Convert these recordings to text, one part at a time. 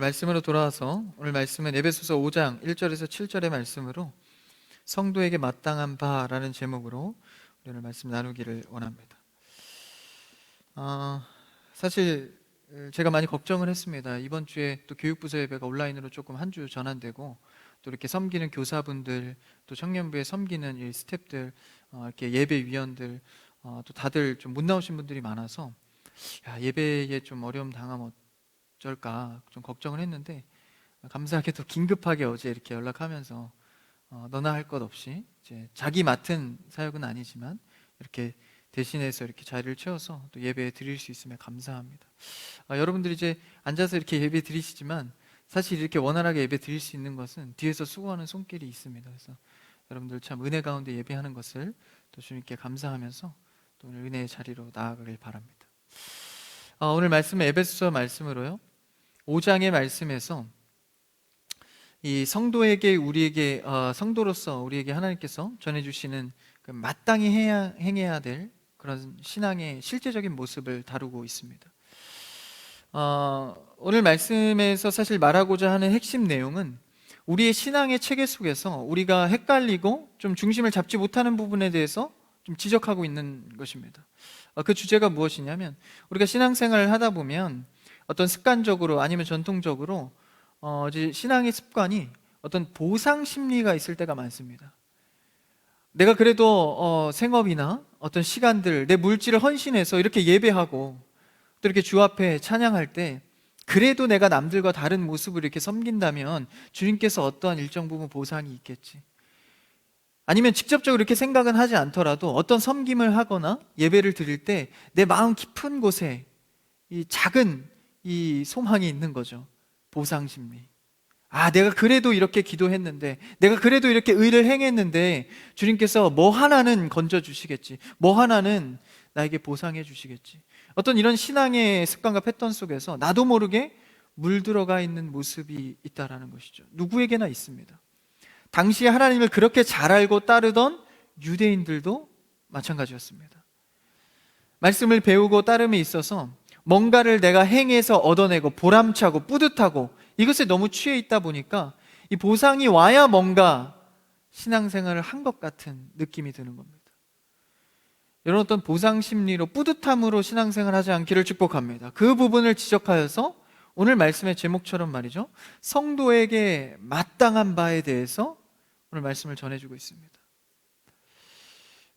말씀으로 돌아와서 오늘 말씀은 에베소서 5장 1절에서 7절의 말씀으로 성도에게 마땅한 바라는 제목으로 오늘 말씀 나누기를 원합니다. 사실 제가 많이 걱정을 했습니다. 이번 주에 또 교육부서 예배가 온라인으로 조금 한 주 전환되고 또 이렇게 섬기는 교사분들 또 청년부에 섬기는 이 스태프들 이렇게 예배위원들 또 다들 좀 못 나오신 분들이 많아서 예배에 좀 어려움 당하면 어쩔까 좀 걱정을 했는데 감사하게도 긴급하게 어제 이렇게 연락하면서 너나 할 것 없이 이제 자기 맡은 사역은 아니지만 이렇게 대신해서 이렇게 자리를 채워서 또 예배 드릴 수 있음에 감사합니다. 여러분들이 이제 앉아서 이렇게 예배 드리시지만 사실 이렇게 원활하게 예배 드릴 수 있는 것은 뒤에서 수고하는 손길이 있습니다. 그래서 여러분들 참 은혜 가운데 예배하는 것을 또 주님께 감사하면서 또 오늘 은혜의 자리로 나아가길 바랍니다. 오늘 말씀은 에베소서 말씀으로요 5장의 말씀에서 이 성도에게 우리에게 성도로서 우리에게 하나님께서 전해주시는 그 마땅히 행해야 될 그런 신앙의 실제적인 모습을 다루고 있습니다. 오늘 말씀에서 사실 말하고자 하는 핵심 내용은 우리의 신앙의 체계 속에서 우리가 헷갈리고 좀 중심을 잡지 못하는 부분에 대해서 좀 지적하고 있는 것입니다. 그 주제가 무엇이냐면 우리가 신앙생활을 하다 보면 어떤 습관적으로 아니면 전통적으로 이제 신앙의 습관이 어떤 보상 심리가 있을 때가 많습니다. 내가 그래도 생업이나 어떤 시간들 내 물질을 헌신해서 이렇게 예배하고 또 이렇게 주 앞에 찬양할 때 그래도 내가 남들과 다른 모습을 이렇게 섬긴다면 주님께서 어떠한 일정 부분 보상이 있겠지. 아니면 직접적으로 이렇게 생각은 하지 않더라도 어떤 섬김을 하거나 예배를 드릴 때 내 마음 깊은 곳에 이 작은 이 소망이 있는 거죠. 보상심리. 내가 그래도 이렇게 기도했는데 내가 그래도 이렇게 의를 행했는데 주님께서 뭐 하나는 건져주시겠지, 뭐 하나는 나에게 보상해 주시겠지. 어떤 이런 신앙의 습관과 패턴 속에서 나도 모르게 물들어가 있는 모습이 있다라는 것이죠. 누구에게나 있습니다. 당시에 하나님을 그렇게 잘 알고 따르던 유대인들도 마찬가지였습니다. 말씀을 배우고 따름에 있어서 뭔가를 내가 행해서 얻어내고 보람차고 뿌듯하고 이것에 너무 취해 있다 보니까 이 보상이 와야 뭔가 신앙생활을 한 것 같은 느낌이 드는 겁니다. 이런 어떤 보상 심리로 뿌듯함으로 신앙생활을 하지 않기를 축복합니다. 그 부분을 지적하여서 오늘 말씀의 제목처럼 말이죠, 성도에게 마땅한 바에 대해서 오늘 말씀을 전해주고 있습니다.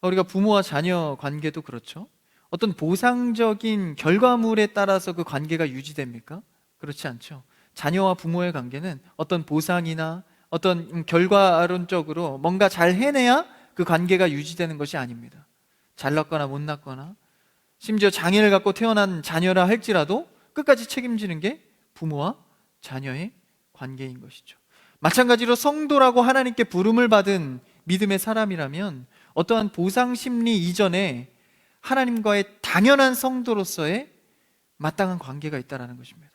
우리가 부모와 자녀 관계도 그렇죠. 어떤 보상적인 결과물에 따라서 그 관계가 유지됩니까? 그렇지 않죠. 자녀와 부모의 관계는 어떤 보상이나 어떤 결과론적으로 뭔가 잘 해내야 그 관계가 유지되는 것이 아닙니다. 잘났거나 못났거나 심지어 장애를 갖고 태어난 자녀라 할지라도 끝까지 책임지는 게 부모와 자녀의 관계인 것이죠. 마찬가지로 성도라고 하나님께 부름을 받은 믿음의 사람이라면 어떠한 보상 심리 이전에 하나님과의 당연한 성도로서의 마땅한 관계가 있다는 것입니다.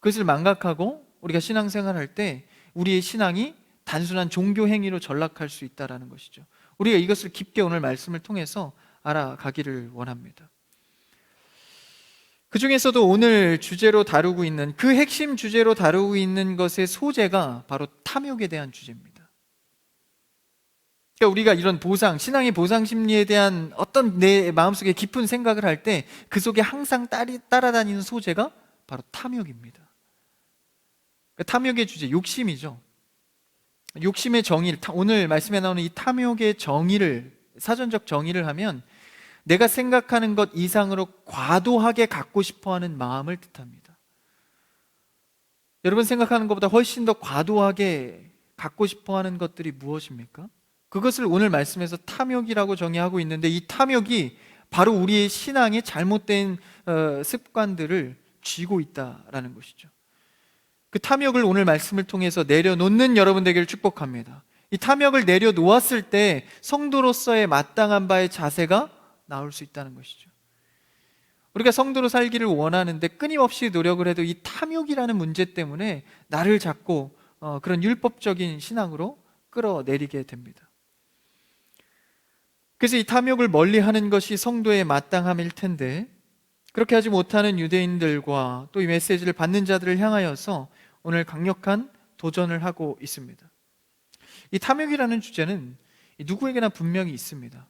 그것을 망각하고 우리가 신앙생활할 때 우리의 신앙이 단순한 종교 행위로 전락할 수 있다는 것이죠. 우리가 이것을 깊게 오늘 말씀을 통해서 알아가기를 원합니다. 그 중에서도 오늘 주제로 다루고 있는 그 핵심 주제로 다루고 있는 것의 소재가 바로 탐욕에 대한 주제입니다. 그러니까 우리가 이런 보상, 신앙의 보상 심리에 대한 어떤 내 마음속에 깊은 생각을 할 때 그 속에 항상 따라다니는 소재가 바로 탐욕입니다. 그러니까 탐욕의 주제, 욕심이죠. 욕심의 정의, 오늘 말씀에 나오는 이 탐욕의 정의를, 사전적 정의를 하면 내가 생각하는 것 이상으로 과도하게 갖고 싶어하는 마음을 뜻합니다. 여러분 생각하는 것보다 훨씬 더 과도하게 갖고 싶어하는 것들이 무엇입니까? 그것을 오늘 말씀에서 탐욕이라고 정의하고 있는데 이 탐욕이 바로 우리의 신앙의 잘못된 습관들을 쥐고 있다라는 것이죠. 그 탐욕을 오늘 말씀을 통해서 내려놓는 여러분 되기를 축복합니다. 이 탐욕을 내려놓았을 때 성도로서의 마땅한 바의 자세가 나올 수 있다는 것이죠. 우리가 성도로 살기를 원하는데 끊임없이 노력을 해도 이 탐욕이라는 문제 때문에 나를 자꾸 그런 율법적인 신앙으로 끌어내리게 됩니다. 그래서 이 탐욕을 멀리하는 것이 성도의 마땅함일 텐데 그렇게 하지 못하는 유대인들과 또 이 메시지를 받는 자들을 향하여서 오늘 강력한 도전을 하고 있습니다. 이 탐욕이라는 주제는 누구에게나 분명히 있습니다.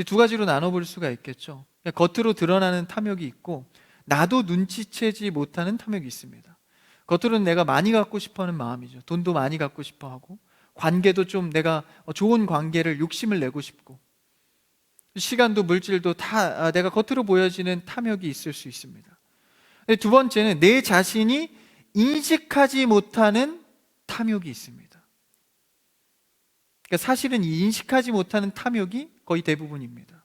두 가지로 나눠볼 수가 있겠죠. 겉으로 드러나는 탐욕이 있고 나도 눈치채지 못하는 탐욕이 있습니다. 겉으로는 내가 많이 갖고 싶어하는 마음이죠. 돈도 많이 갖고 싶어하고 관계도 좀 내가 좋은 관계를 욕심을 내고 싶고 시간도 물질도 다 내가 겉으로 보여지는 탐욕이 있을 수 있습니다. 두 번째는 내 자신이 인식하지 못하는 탐욕이 있습니다. 그러니까 사실은 이 인식하지 못하는 탐욕이 거의 대부분입니다.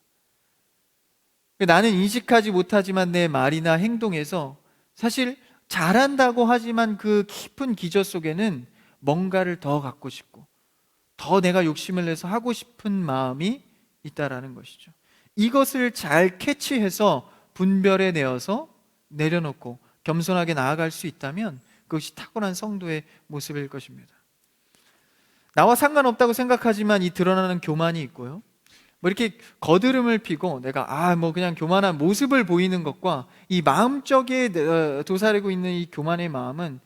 나는 인식하지 못하지만 내 말이나 행동에서 사실 잘한다고 하지만 그 깊은 기저 속에는 뭔가를 더 갖고 싶고 더 내가 욕심을 내서 하고 싶은 마음이 있다라는 것이죠. 이것을 잘 캐치해서 분별해 내어서 내려놓고 겸손하게 나아갈 수 있다면 그것이 탁월한 성도의 모습일 것입니다. 나와 상관없다고 생각하지만 이 드러나는 교만이 있고요, 이렇게 거드름을 피고 내가 그냥 교만한 모습을 보이는 것과 이 마음적에 도사리고 있는 이 교만의 마음은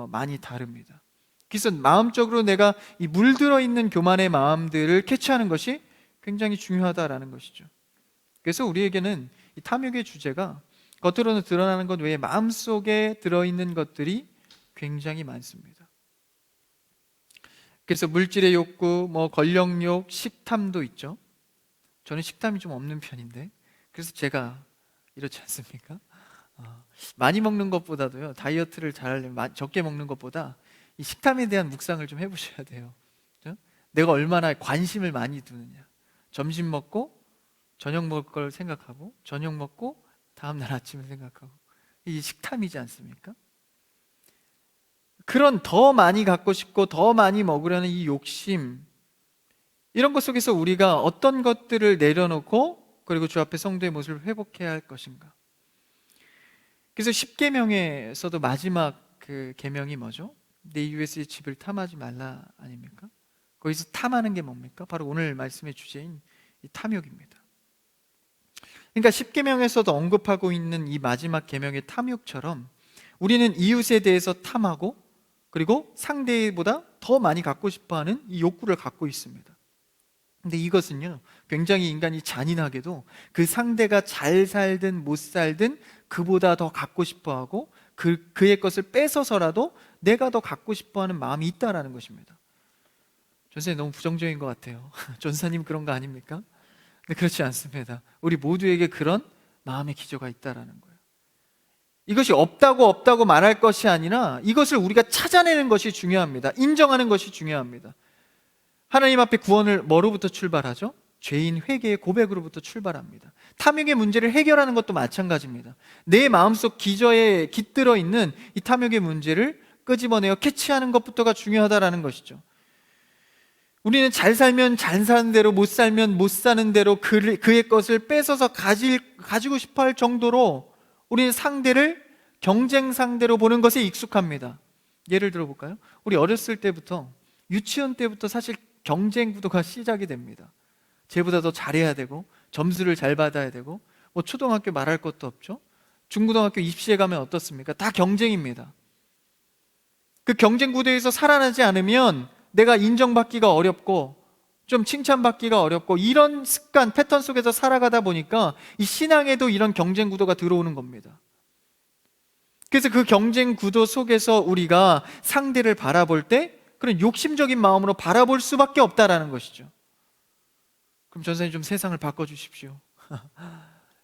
많이 다릅니다. 그래서 마음적으로 내가 이 물들어 있는 교만의 마음들을 캐치하는 것이 굉장히 중요하다라는 것이죠. 그래서 우리에게는 이 탐욕의 주제가 겉으로는 드러나는 것 외에 마음속에 들어있는 것들이 굉장히 많습니다. 그래서 물질의 욕구, 권력욕, 식탐도 있죠. 저는 식탐이 좀 없는 편인데 그래서 제가 이렇지 않습니까? 많이 먹는 것보다도요, 다이어트를 잘하려면 적게 먹는 것보다 이 식탐에 대한 묵상을 좀 해보셔야 돼요. 그렇죠? 내가 얼마나 관심을 많이 두느냐. 점심 먹고 저녁 먹을 걸 생각하고 저녁 먹고 다음날 아침을 생각하고, 이 식탐이지 않습니까? 그런 더 많이 갖고 싶고 더 많이 먹으려는 이 욕심, 이런 것 속에서 우리가 어떤 것들을 내려놓고 그리고 주 앞에 성도의 모습을 회복해야 할 것인가? 그래서 10계명에서도 마지막 그 계명이 뭐죠? 내 이웃의 집을 탐하지 말라 아닙니까? 거기서 탐하는 게 뭡니까? 바로 오늘 말씀의 주제인 이 탐욕입니다. 그러니까 10계명에서도 언급하고 있는 이 마지막 계명의 탐욕처럼 우리는 이웃에 대해서 탐하고 그리고 상대보다 더 많이 갖고 싶어하는 이 욕구를 갖고 있습니다. 근데 이것은요, 굉장히 인간이 잔인하게도 그 상대가 잘 살든 못 살든 그보다 더 갖고 싶어하고 그의 것을 뺏어서라도 내가 더 갖고 싶어하는 마음이 있다라는 것입니다. 전사님 너무 부정적인 것 같아요. 전사님 그런 거 아닙니까? 근데 그렇지 않습니다. 우리 모두에게 그런 마음의 기저가 있다라는 거예요. 이것이 없다고 말할 것이 아니라 이것을 우리가 찾아내는 것이 중요합니다. 인정하는 것이 중요합니다. 하나님 앞에 구원을 뭐로부터 출발하죠? 죄인 회개의 고백으로부터 출발합니다. 탐욕의 문제를 해결하는 것도 마찬가지입니다. 내 마음속 기저에 깃들어 있는 이 탐욕의 문제를 끄집어내어 캐치하는 것부터가 중요하다라는 것이죠. 우리는 잘 살면 잘 사는 대로, 못 살면 못 사는 대로 그의 것을 뺏어서 가지고 싶어 할 정도로 우리는 상대를 경쟁 상대로 보는 것에 익숙합니다. 예를 들어 볼까요? 우리 어렸을 때부터, 유치원 때부터 사실 경쟁 구도가 시작이 됩니다. 쟤보다 더 잘해야 되고 점수를 잘 받아야 되고, 초등학교 말할 것도 없죠. 중고등학교 입시에 가면 어떻습니까? 다 경쟁입니다. 그 경쟁 구도에서 살아나지 않으면 내가 인정받기가 어렵고 좀 칭찬받기가 어렵고, 이런 습관, 패턴 속에서 살아가다 보니까 이 신앙에도 이런 경쟁 구도가 들어오는 겁니다. 그래서 그 경쟁 구도 속에서 우리가 상대를 바라볼 때 그런 욕심적인 마음으로 바라볼 수밖에 없다라는 것이죠. 그럼 전사님 좀 세상을 바꿔주십시오.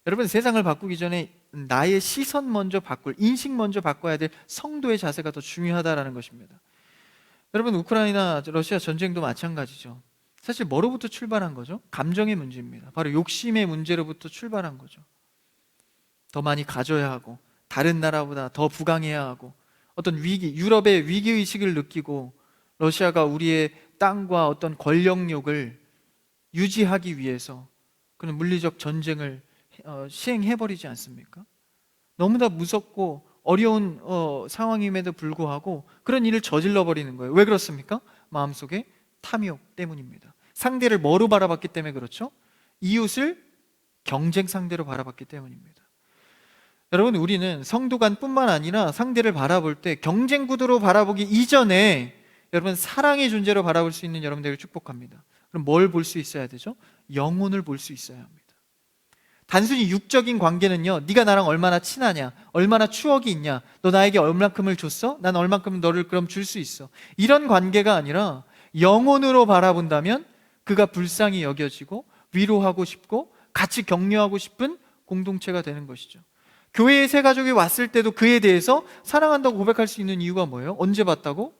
여러분, 세상을 바꾸기 전에 나의 시선 먼저 인식 먼저 바꿔야 될 성도의 자세가 더 중요하다라는 것입니다. 여러분, 우크라이나 러시아 전쟁도 마찬가지죠. 사실 뭐로부터 출발한 거죠? 감정의 문제입니다. 바로 욕심의 문제로부터 출발한 거죠. 더 많이 가져야 하고 다른 나라보다 더 부강해야 하고, 어떤 위기, 유럽의 위기의식을 느끼고 러시아가 우리의 땅과 어떤 권력욕을 유지하기 위해서 그런 물리적 전쟁을 시행해버리지 않습니까? 너무나 무섭고 어려운 상황임에도 불구하고 그런 일을 저질러 버리는 거예요. 왜 그렇습니까? 마음속에 탐욕 때문입니다. 상대를 뭐로 바라봤기 때문에 그렇죠? 이웃을 경쟁 상대로 바라봤기 때문입니다. 여러분, 우리는 성도 간뿐만 아니라 상대를 바라볼 때 경쟁 구도로 바라보기 이전에 여러분 사랑의 존재로 바라볼 수 있는 여러분들을 축복합니다. 그럼 뭘 볼 수 있어야 되죠? 영혼을 볼 수 있어야 합니다. 단순히 육적인 관계는요, 네가 나랑 얼마나 친하냐, 얼마나 추억이 있냐, 너 나에게 얼만큼을 줬어? 난 얼만큼 너를 그럼 줄 수 있어. 이런 관계가 아니라 영혼으로 바라본다면 그가 불쌍히 여겨지고 위로하고 싶고 같이 격려하고 싶은 공동체가 되는 것이죠. 교회의 새 가족이 왔을 때도 그에 대해서 사랑한다고 고백할 수 있는 이유가 뭐예요? 언제 봤다고?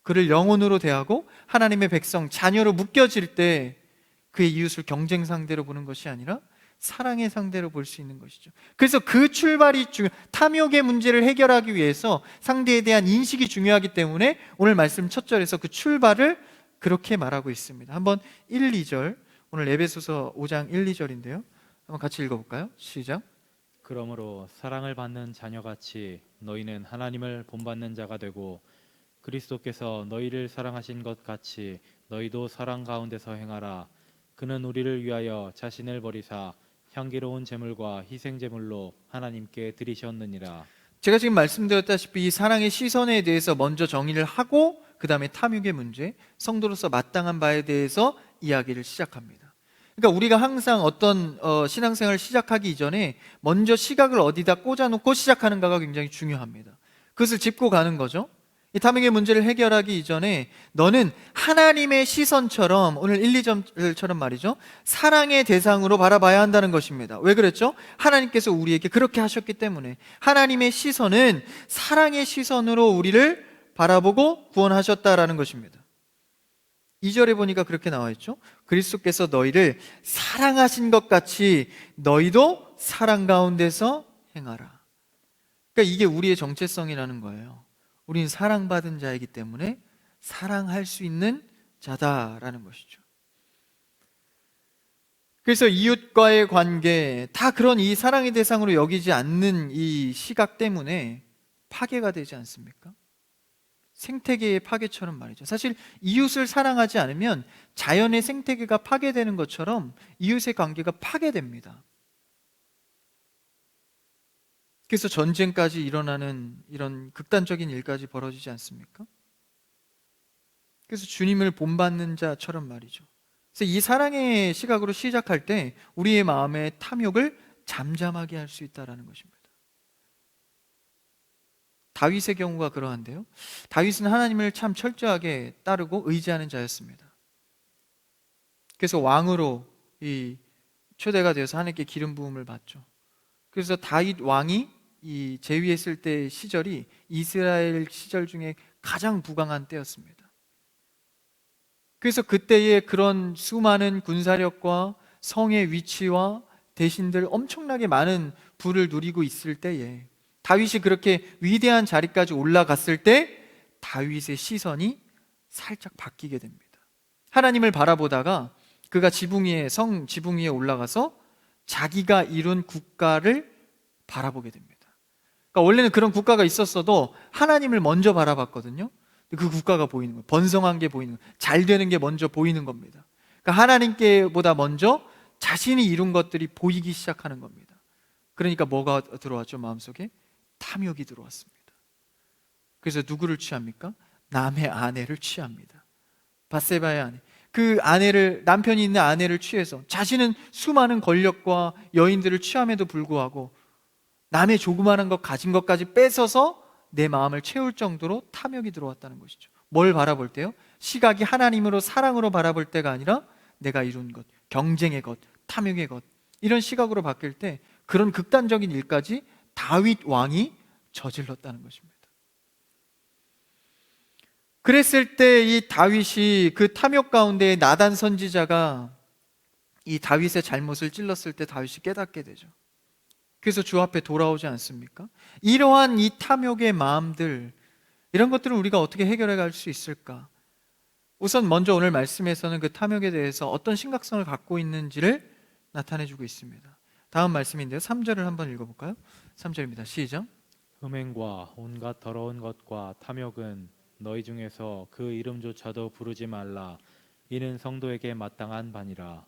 그를 영혼으로 대하고 하나님의 백성, 자녀로 묶여질 때 그의 이웃을 경쟁 상대로 보는 것이 아니라 사랑의 상대로 볼 수 있는 것이죠. 그래서 그 출발이 탐욕의 문제를 해결하기 위해서 상대에 대한 인식이 중요하기 때문에 오늘 말씀 첫 절에서 그 출발을 그렇게 말하고 있습니다. 한번 1, 2절, 오늘 에베소서 5장 1, 2절인데요. 한번 같이 읽어볼까요? 시작. 그러므로 사랑을 받는 자녀같이 너희는 하나님을 본받는 자가 되고 그리스도께서 너희를 사랑하신 것 같이 너희도 사랑 가운데서 행하라. 그는 우리를 위하여 자신을 버리사 향기로운 제물과 희생 제물로 하나님께 드리셨느니라. 제가 지금 말씀드렸다시피 이 사랑의 시선에 대해서 먼저 정의를 하고 그 다음에 탐욕의 문제, 성도로서 마땅한 바에 대해서 이야기를 시작합니다. 그러니까 우리가 항상 어떤 신앙생활을 시작하기 이전에 먼저 시각을 어디다 꽂아놓고 시작하는가가 굉장히 중요합니다. 그것을 짚고 가는 거죠. 이 탐욕의 문제를 해결하기 이전에 너는 하나님의 시선처럼, 오늘 1, 2점처럼 말이죠, 사랑의 대상으로 바라봐야 한다는 것입니다. 왜 그랬죠? 하나님께서 우리에게 그렇게 하셨기 때문에. 하나님의 시선은 사랑의 시선으로 우리를 바라보고 구원하셨다라는 것입니다. 2절에 보니까 그렇게 나와 있죠. 그리스도께서 너희를 사랑하신 것 같이 너희도 사랑 가운데서 행하라. 그러니까 이게 우리의 정체성이라는 거예요. 우린 사랑받은 자이기 때문에 사랑할 수 있는 자다라는 것이죠. 그래서 이웃과의 관계, 다 그런 이 사랑의 대상으로 여기지 않는 이 시각 때문에 파괴가 되지 않습니까? 생태계의 파괴처럼 말이죠. 사실 이웃을 사랑하지 않으면 자연의 생태계가 파괴되는 것처럼 이웃의 관계가 파괴됩니다. 그래서 전쟁까지 일어나는 이런 극단적인 일까지 벌어지지 않습니까? 그래서 주님을 본받는 자처럼 말이죠. 그래서 이 사랑의 시각으로 시작할 때 우리의 마음의 탐욕을 잠잠하게 할 수 있다는 것입니다. 다윗의 경우가 그러한데요. 다윗은 하나님을 참 철저하게 따르고 의지하는 자였습니다. 그래서 왕으로 초대가 되어서 하나님께 기름 부음을 받죠. 그래서 다윗 왕이 이 재위했을 때 시절이 이스라엘 시절 중에 가장 부강한 때였습니다. 그래서 그때의 그런 수많은 군사력과 성의 위치와 대신들 엄청나게 많은 부를 누리고 있을 때에 다윗이 그렇게 위대한 자리까지 올라갔을 때 다윗의 시선이 살짝 바뀌게 됩니다. 하나님을 바라보다가 그가 성 지붕 위에 올라가서 자기가 이룬 국가를 바라보게 됩니다. 그러니까 원래는 그런 국가가 있었어도 하나님을 먼저 바라봤거든요. 그 국가가 보이는 거예요. 번성한 게 보이는 거예요. 잘 되는 게 먼저 보이는 겁니다. 그러니까 하나님께보다 먼저 자신이 이룬 것들이 보이기 시작하는 겁니다. 그러니까 뭐가 들어왔죠? 마음속에 탐욕이 들어왔습니다. 그래서 누구를 취합니까? 남의 아내를 취합니다. 밧세바의 아내. 그 아내를, 남편이 있는 아내를 취해서 자신은 수많은 권력과 여인들을 취함에도 불구하고 남의 조그마한 것 가진 것까지 뺏어서 내 마음을 채울 정도로 탐욕이 들어왔다는 것이죠. 뭘 바라볼 때요? 시각이 하나님으로 사랑으로 바라볼 때가 아니라 내가 이룬 것, 경쟁의 것, 탐욕의 것, 이런 시각으로 바뀔 때 그런 극단적인 일까지 다윗 왕이 저질렀다는 것입니다. 그랬을 때 이 다윗이 그 탐욕 가운데 나단 선지자가 이 다윗의 잘못을 찔렀을 때 다윗이 깨닫게 되죠. 그래서 주 앞에 돌아오지 않습니까? 이러한 이 탐욕의 마음들, 이런 것들을 우리가 어떻게 해결해 갈 수 있을까? 우선 먼저 오늘 말씀에서는 그 탐욕에 대해서 어떤 심각성을 갖고 있는지를 나타내주고 있습니다. 다음 말씀인데요, 3절을 한번 읽어볼까요? 3절입니다. 시작. 흠행과 온갖 더러운 것과 탐욕은 너희 중에서 그 이름조차도 부르지 말라. 이는 성도에게 마땅한 바니라.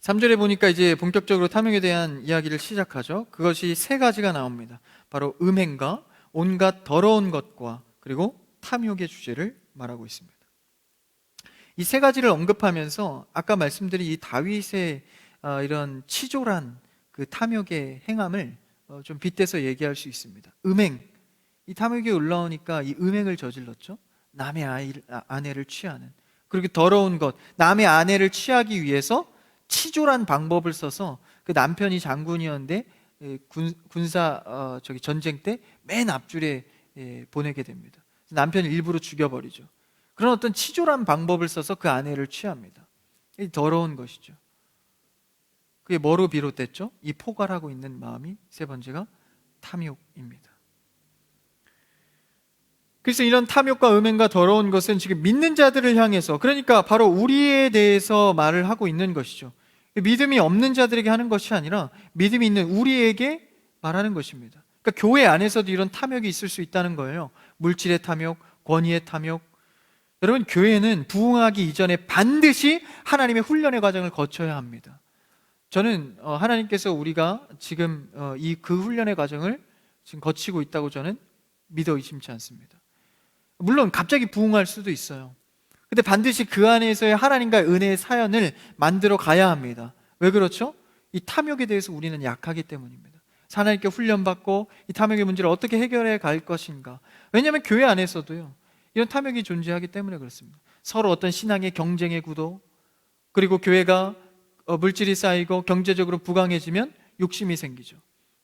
3절에 보니까 이제 본격적으로 탐욕에 대한 이야기를 시작하죠. 그것이 세 가지가 나옵니다. 바로 음행과 온갖 더러운 것과 그리고 탐욕의 주제를 말하고 있습니다. 이 세 가지를 언급하면서 아까 말씀드린 이 다윗의 이런 치졸한 그 탐욕의 행함을 좀 빗대서 얘기할 수 있습니다. 음행, 이 탐욕이 올라오니까 이 음행을 저질렀죠. 남의 아내를 취하는. 그리고 더러운 것, 남의 아내를 취하기 위해서 치졸한 방법을 써서 그 남편이 장군이었는데 군사 전쟁 때 맨 앞줄에 보내게 됩니다. 남편을 일부러 죽여버리죠. 그런 어떤 치졸한 방법을 써서 그 아내를 취합니다. 이 더러운 것이죠. 그게 뭐로 비롯됐죠? 이 포괄하고 있는 마음이 세 번째가 탐욕입니다. 그래서 이런 탐욕과 음행과 더러운 것은 지금 믿는 자들을 향해서, 그러니까 바로 우리에 대해서 말을 하고 있는 것이죠. 믿음이 없는 자들에게 하는 것이 아니라 믿음이 있는 우리에게 말하는 것입니다. 그러니까 교회 안에서도 이런 탐욕이 있을 수 있다는 거예요. 물질의 탐욕, 권위의 탐욕. 여러분, 교회는 부흥하기 이전에 반드시 하나님의 훈련의 과정을 거쳐야 합니다. 저는 하나님께서 우리가 지금 그 훈련의 과정을 지금 거치고 있다고 저는 믿어 의심치 않습니다. 물론 갑자기 부흥할 수도 있어요. 근데 반드시 그 안에서의 하나님과의 은혜의 사연을 만들어 가야 합니다. 왜 그렇죠? 이 탐욕에 대해서 우리는 약하기 때문입니다. 하나님께 훈련받고 이 탐욕의 문제를 어떻게 해결해 갈 것인가. 왜냐하면 교회 안에서도요, 이런 탐욕이 존재하기 때문에 그렇습니다. 서로 어떤 신앙의 경쟁의 구도, 그리고 교회가 물질이 쌓이고 경제적으로 부강해지면 욕심이 생기죠.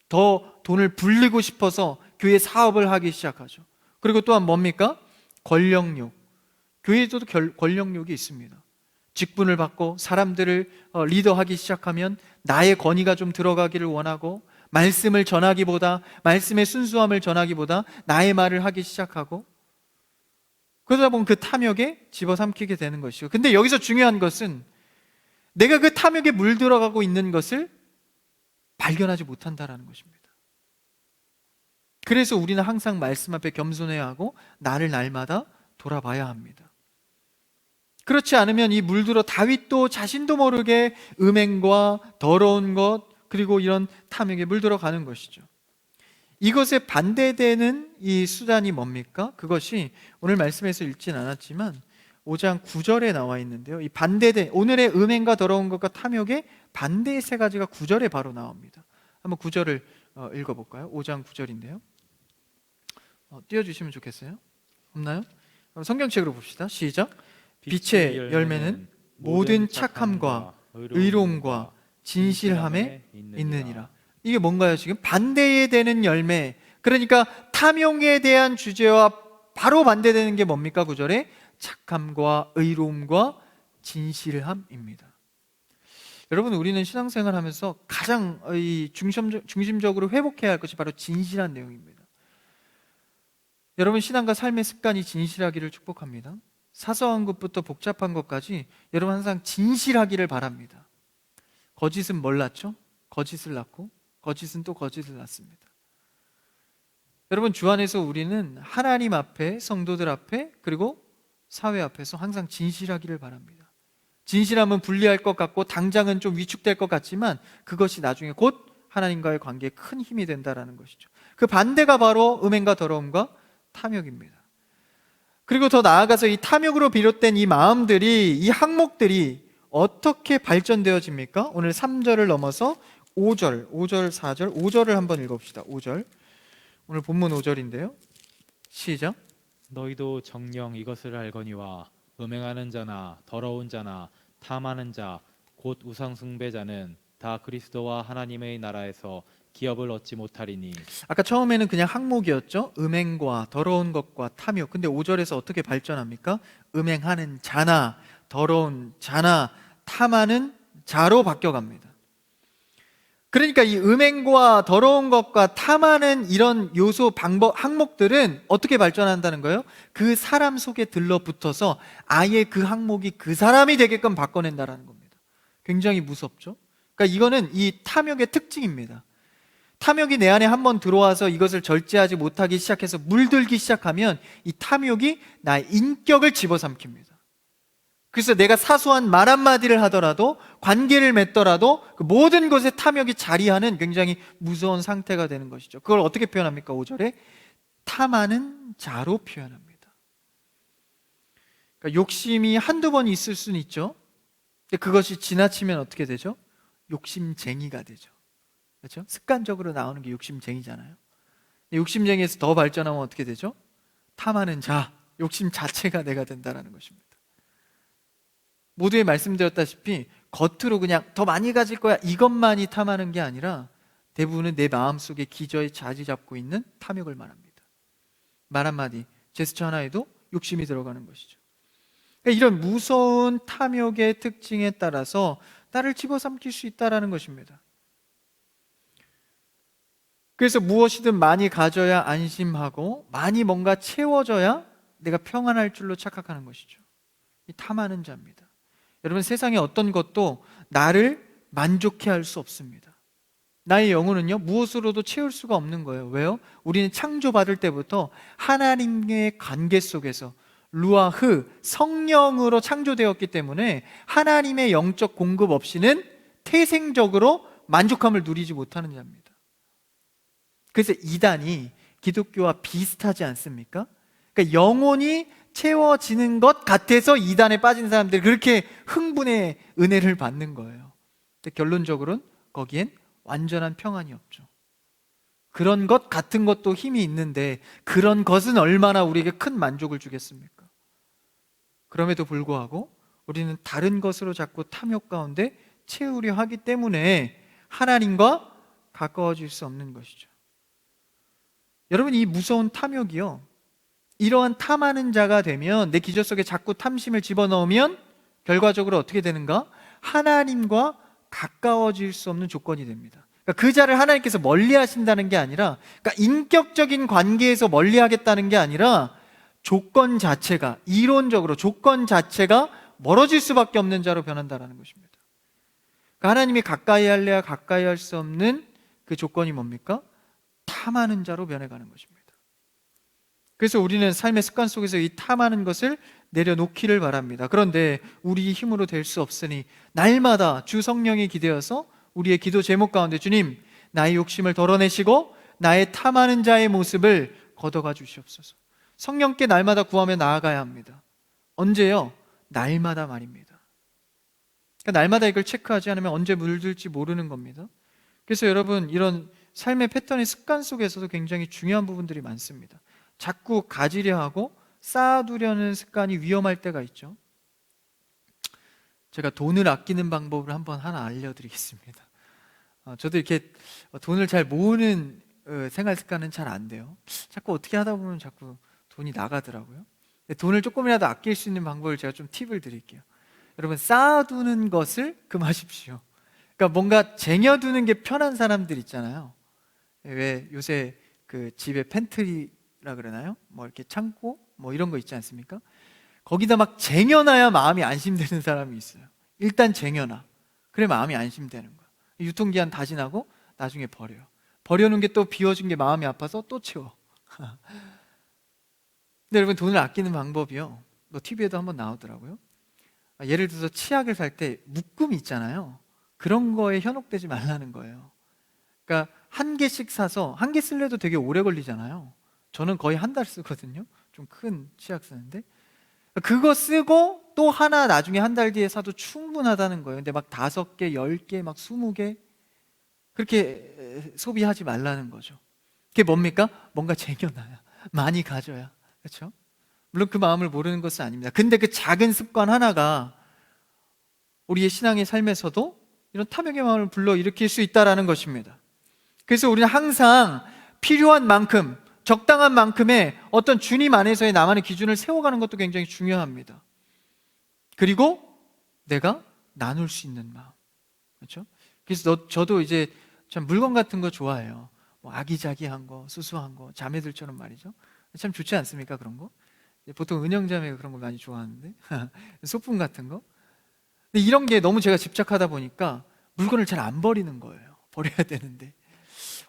더 돈을 불리고 싶어서 교회 사업을 하기 시작하죠. 그리고 또한 뭡니까? 권력욕. 교회에도 권력욕이 있습니다. 직분을 받고 사람들을 리더하기 시작하면 나의 권위가 좀 들어가기를 원하고, 말씀을 전하기보다, 말씀의 순수함을 전하기보다 나의 말을 하기 시작하고, 그러다 보면 그 탐욕에 집어삼키게 되는 것이죠. 근데 여기서 중요한 것은 내가 그 탐욕에 물들어가고 있는 것을 발견하지 못한다라는 것입니다. 그래서 우리는 항상 말씀 앞에 겸손해야 하고 나를 날마다 돌아봐야 합니다. 그렇지 않으면 이 물들어 다윗도 자신도 모르게 음행과 더러운 것, 그리고 이런 탐욕에 물들어 가는 것이죠. 이것에 반대되는 이 수단이 뭡니까? 그것이 오늘 말씀에서 읽진 않았지만 5장 9절에 나와 있는데요, 이 반대된 오늘의 음행과 더러운 것과 탐욕의 반대의 세 가지가 9절에 바로 나옵니다. 한번 9절을 읽어볼까요? 5장 9절인데요. 띄워주시면 좋겠어요. 없나요? 그럼 성경책으로 봅시다. 시작. 빛의 열매는 모든 착함과 의로움과 진실함에 있느니라. 이게 뭔가요? 지금 반대에 되는 열매, 그러니까 탐욕에 대한 주제와 바로 반대되는 게 뭡니까? 9절에 착함과 의로움과 진실함입니다. 여러분, 우리는 신앙생활 하면서 가장 중심적으로 회복해야 할 것이 바로 진실한 내용입니다. 여러분, 신앙과 삶의 습관이 진실하기를 축복합니다. 사소한 것부터 복잡한 것까지 여러분 항상 진실하기를 바랍니다. 거짓은 뭘 낳죠? 거짓을 낳고, 거짓은 또 거짓을 낳습니다. 여러분, 주 안에서 우리는 하나님 앞에, 성도들 앞에, 그리고 사회 앞에서 항상 진실하기를 바랍니다. 진실함은 불리할 것 같고 당장은 좀 위축될 것 같지만 그것이 나중에 곧 하나님과의 관계에 큰 힘이 된다는 것이죠. 그 반대가 바로 음행과 더러움과 탐욕입니다. 그리고 더 나아가서 이 탐욕으로 비롯된 이 마음들이, 이 항목들이 어떻게 발전되어집니까? 오늘 3절을 넘어서 5절, 4절, 5절을 한번 읽어봅시다. 5절, 오늘 본문 5절인데요 시작. 너희도 정녕 이것을 알거니와 음행하는 자나 더러운 자나 탐하는 자 곧 우상 숭배자는 다 그리스도와 하나님의 나라에서 기업을 얻지 못하리니. 아까 처음에는 그냥 항목이었죠. 음행과 더러운 것과 탐욕. 근데 5절에서 어떻게 발전합니까? 음행하는 자나 더러운 자나 탐하는 자로 바뀌어갑니다. 그러니까 이 음행과 더러운 것과 탐하는 이런 요소, 방법, 항목들은 어떻게 발전한다는 거예요? 그 사람 속에 들러붙어서 아예 그 항목이 그 사람이 되게끔 바꿔낸다는 겁니다. 굉장히 무섭죠? 그러니까 이거는 이 탐욕의 특징입니다. 탐욕이 내 안에 한번 들어와서 이것을 절제하지 못하기 시작해서 물들기 시작하면 이 탐욕이 나의 인격을 집어삼킵니다. 그래서 내가 사소한 말 한마디를 하더라도, 관계를 맺더라도 그 모든 것에 탐욕이 자리하는 굉장히 무서운 상태가 되는 것이죠. 그걸 어떻게 표현합니까? 5절에 탐하는 자로 표현합니다. 그러니까 욕심이 한두 번 있을 수는 있죠. 근데 그것이 지나치면 어떻게 되죠? 욕심쟁이가 되죠. 그렇죠? 습관적으로 나오는 게 욕심쟁이잖아요. 욕심쟁이에서 더 발전하면 어떻게 되죠? 탐하는 자, 욕심 자체가 내가 된다는 것입니다. 모두에 말씀드렸다시피 겉으로 그냥 더 많이 가질 거야 이것만이 탐하는 게 아니라 대부분은 내 마음속에 기저에 자리 잡고 있는 탐욕을 말합니다. 말 한마디, 제스처 하나에도 욕심이 들어가는 것이죠. 그러니까 이런 무서운 탐욕의 특징에 따라서 나를 집어삼킬 수 있다는 것입니다. 그래서 무엇이든 많이 가져야 안심하고 많이 뭔가 채워져야 내가 평안할 줄로 착각하는 것이죠. 이 탐하는 자입니다. 여러분, 세상의 어떤 것도 나를 만족해 할 수 없습니다. 나의 영혼은요, 무엇으로도 채울 수가 없는 거예요. 왜요? 우리는 창조받을 때부터 하나님의 관계 속에서 루아흐, 성령으로 창조되었기 때문에 하나님의 영적 공급 없이는 태생적으로 만족함을 누리지 못하는 자입니다. 그래서 이단이 기독교와 비슷하지 않습니까? 그러니까 영혼이 채워지는 것 같아서 이단에 빠진 사람들이 그렇게 흥분의 은혜를 받는 거예요. 근데 결론적으로는 거기엔 완전한 평안이 없죠. 그런 것 같은 것도 힘이 있는데 그런 것은 얼마나 우리에게 큰 만족을 주겠습니까? 그럼에도 불구하고 우리는 다른 것으로 자꾸 탐욕 가운데 채우려 하기 때문에 하나님과 가까워질 수 없는 것이죠. 여러분, 이 무서운 탐욕이요, 이러한 탐하는 자가 되면, 내 기저 속에 자꾸 탐심을 집어넣으면 결과적으로 어떻게 되는가? 하나님과 가까워질 수 없는 조건이 됩니다. 그러니까 그 자를 하나님께서 멀리 하신다는 게 아니라, 그러니까 인격적인 관계에서 멀리 하겠다는 게 아니라 조건 자체가, 이론적으로 조건 자체가 멀어질 수밖에 없는 자로 변한다는 것입니다. 그러니까 하나님이 가까이 할래야 가까이 할 수 없는 그 조건이 뭡니까? 탐하는 자로 변해가는 것입니다. 그래서 우리는 삶의 습관 속에서 이 탐하는 것을 내려놓기를 바랍니다. 그런데 우리 힘으로 될 수 없으니 날마다 주 성령에 기대어서 우리의 기도 제목 가운데, 주님, 나의 욕심을 덜어내시고 나의 탐하는 자의 모습을 걷어가 주시옵소서. 성령께 날마다 구하며 나아가야 합니다. 언제요? 날마다 말입니다. 그러니까 날마다 이걸 체크하지 않으면 언제 물들지 모르는 겁니다. 그래서 여러분, 이런 삶의 패턴의 습관 속에서도 굉장히 중요한 부분들이 많습니다. 자꾸 가지려 하고 쌓아두려는 습관이 위험할 때가 있죠. 제가 돈을 아끼는 방법을 한번 하나 알려드리겠습니다. 저도 이렇게 돈을 잘 모으는 생활 습관은 잘 안 돼요. 자꾸 어떻게 하다 보면 자꾸 돈이 나가더라고요. 돈을 조금이라도 아낄 수 있는 방법을 제가 좀 팁을 드릴게요. 여러분, 쌓아두는 것을 금하십시오. 그러니까 뭔가 쟁여두는 게 편한 사람들 있잖아요. 왜 요새 그 집에 팬트리라 그러나요? 뭐 이렇게 창고 뭐 이런 거 있지 않습니까? 거기다 막 쟁여놔야 마음이 안심되는 사람이 있어요. 일단 쟁여놔. 그래 마음이 안심되는 거야. 유통기한 다 지나고 나중에 버려요. 버려놓은 게 또 비워진 게 마음이 아파서 또 채워. 근데 여러분, 돈을 아끼는 방법이요, 뭐 TV에도 한번 나오더라고요. 예를 들어서 치약을 살 때 묶음이 있잖아요. 그런 거에 현혹되지 말라는 거예요. 그러니까 한 개씩 사서, 한 개 쓸래도 되게 오래 걸리잖아요. 저는 거의 한 달 쓰거든요. 좀 큰 치약 쓰는데 그거 쓰고 또 하나 나중에 한 달 뒤에 사도 충분하다는 거예요. 근데 막 5개, 10개, 막 20개 그렇게 소비하지 말라는 거죠. 그게 뭡니까? 뭔가 쟁여놔야, 많이 가져야. 그렇죠? 물론 그 마음을 모르는 것은 아닙니다. 근데 그 작은 습관 하나가 우리의 신앙의 삶에서도 이런 탐욕의 마음을 불러일으킬 수 있다는 것입니다. 그래서 우리는 항상 필요한 만큼, 적당한 만큼의 어떤 주님 안에서의 나만의 기준을 세워가는 것도 굉장히 중요합니다. 그리고 내가 나눌 수 있는 마음. 그렇죠? 그래서 저도 이제 참 물건 같은 거 좋아해요. 뭐 아기자기한 거, 수수한 거, 자매들처럼 말이죠. 참 좋지 않습니까? 그런 거. 보통 은영자매가 그런 거 많이 좋아하는데 소품 같은 거. 근데 이런 게 너무 제가 집착하다 보니까 물건을 잘 안 버리는 거예요. 버려야 되는데.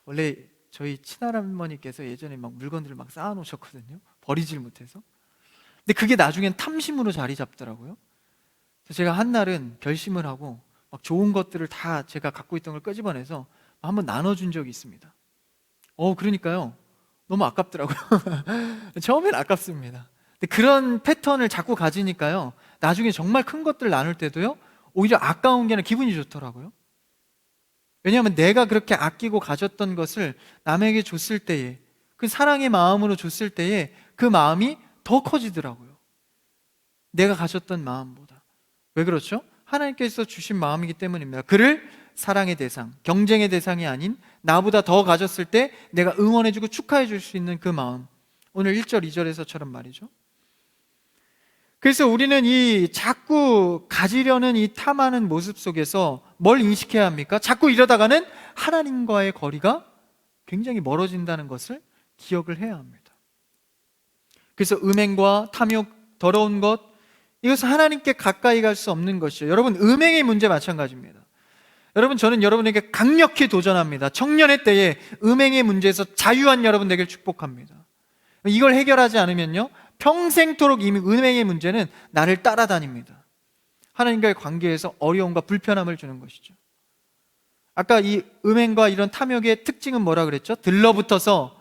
원래 저희 친할머니께서 예전에 막 물건들을 막 쌓아놓으셨거든요. 버리질 못해서. 근데 그게 나중엔 탐심으로 자리 잡더라고요. 그래서 제가 한날은 결심을 하고 막 좋은 것들을 다 제가 갖고 있던 걸 끄집어내서 한번 나눠준 적이 있습니다. 그러니까요, 너무 아깝더라고요. 처음엔 아깝습니다. 근데 그런 패턴을 자꾸 가지니까요, 나중에 정말 큰 것들 나눌 때도요, 오히려 아까운 게 아니라 기분이 좋더라고요. 왜냐하면 내가 그렇게 아끼고 가졌던 것을 남에게 줬을 때에, 그 사랑의 마음으로 줬을 때에 그 마음이 더 커지더라고요. 내가 가졌던 마음보다. 왜 그렇죠? 하나님께서 주신 마음이기 때문입니다. 그를 사랑의 대상, 경쟁의 대상이 아닌 나보다 더 가졌을 때 내가 응원해주고 축하해줄 수 있는 그 마음. 오늘 1절, 2절에서처럼 말이죠. 그래서 우리는 이 자꾸 가지려는 이 탐하는 모습 속에서 뭘 인식해야 합니까? 자꾸 이러다가는 하나님과의 거리가 굉장히 멀어진다는 것을 기억을 해야 합니다. 그래서 음행과 탐욕, 더러운 것, 이것은 하나님께 가까이 갈 수 없는 것이죠. 여러분, 음행의 문제 마찬가지입니다. 여러분, 저는 여러분에게 강력히 도전합니다. 청년의 때에 음행의 문제에서 자유한 여러분 되길 축복합니다. 이걸 해결하지 않으면요, 평생토록 이 음행의 문제는 나를 따라다닙니다. 하나님과의 관계에서 어려움과 불편함을 주는 것이죠. 아까 이 음행과 이런 탐욕의 특징은 뭐라 그랬죠? 들러붙어서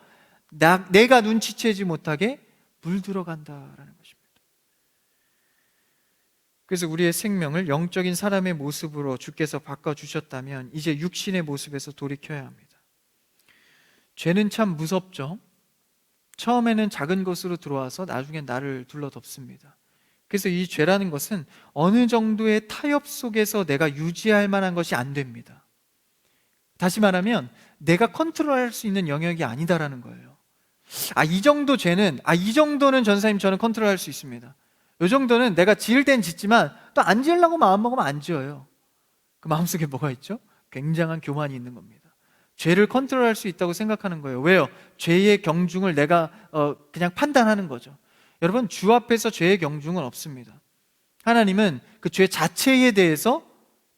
내가 눈치채지 못하게 물들어간다라는 것입니다. 그래서 우리의 생명을 영적인 사람의 모습으로 주께서 바꿔주셨다면 이제 육신의 모습에서 돌이켜야 합니다. 죄는 참 무섭죠. 처음에는 작은 것으로 들어와서 나중에 나를 둘러덮습니다. 그래서 이 죄라는 것은 어느 정도의 타협 속에서 내가 유지할 만한 것이 안 됩니다. 다시 말하면 내가 컨트롤할 수 있는 영역이 아니다라는 거예요. 이 정도 죄는, 이 정도는 전사님 저는 컨트롤할 수 있습니다. 이 정도는 내가 지을 땐 짓지만 또 안 지으려고 마음먹으면 안 지어요. 그 마음속에 뭐가 있죠? 굉장한 교만이 있는 겁니다. 죄를 컨트롤할 수 있다고 생각하는 거예요. 왜요? 죄의 경중을 내가 그냥 판단하는 거죠. 여러분, 주 앞에서 죄의 경중은 없습니다. 하나님은 그 죄 자체에 대해서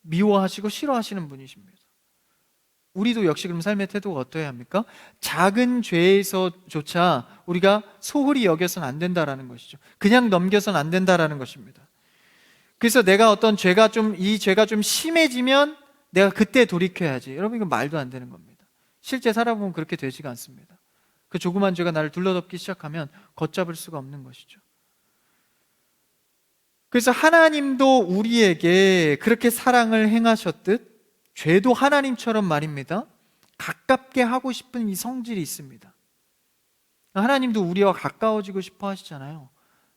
미워하시고 싫어하시는 분이십니다. 우리도 역시 그럼 삶의 태도가 어떠해야 합니까? 작은 죄에서조차 우리가 소홀히 여겨서는 안 된다라는 것이죠. 그냥 넘겨서는 안 된다라는 것입니다. 그래서 내가 어떤 이 죄가 좀 심해지면 내가 그때 돌이켜야지. 여러분, 이건 말도 안 되는 겁니다. 실제 살아보면 그렇게 되지가 않습니다. 그 조그만 죄가 나를 둘러덮기 시작하면 걷잡을 수가 없는 것이죠. 그래서 하나님도 우리에게 그렇게 사랑을 행하셨듯 죄도 하나님처럼 말입니다, 가깝게 하고 싶은 이 성질이 있습니다. 하나님도 우리와 가까워지고 싶어 하시잖아요.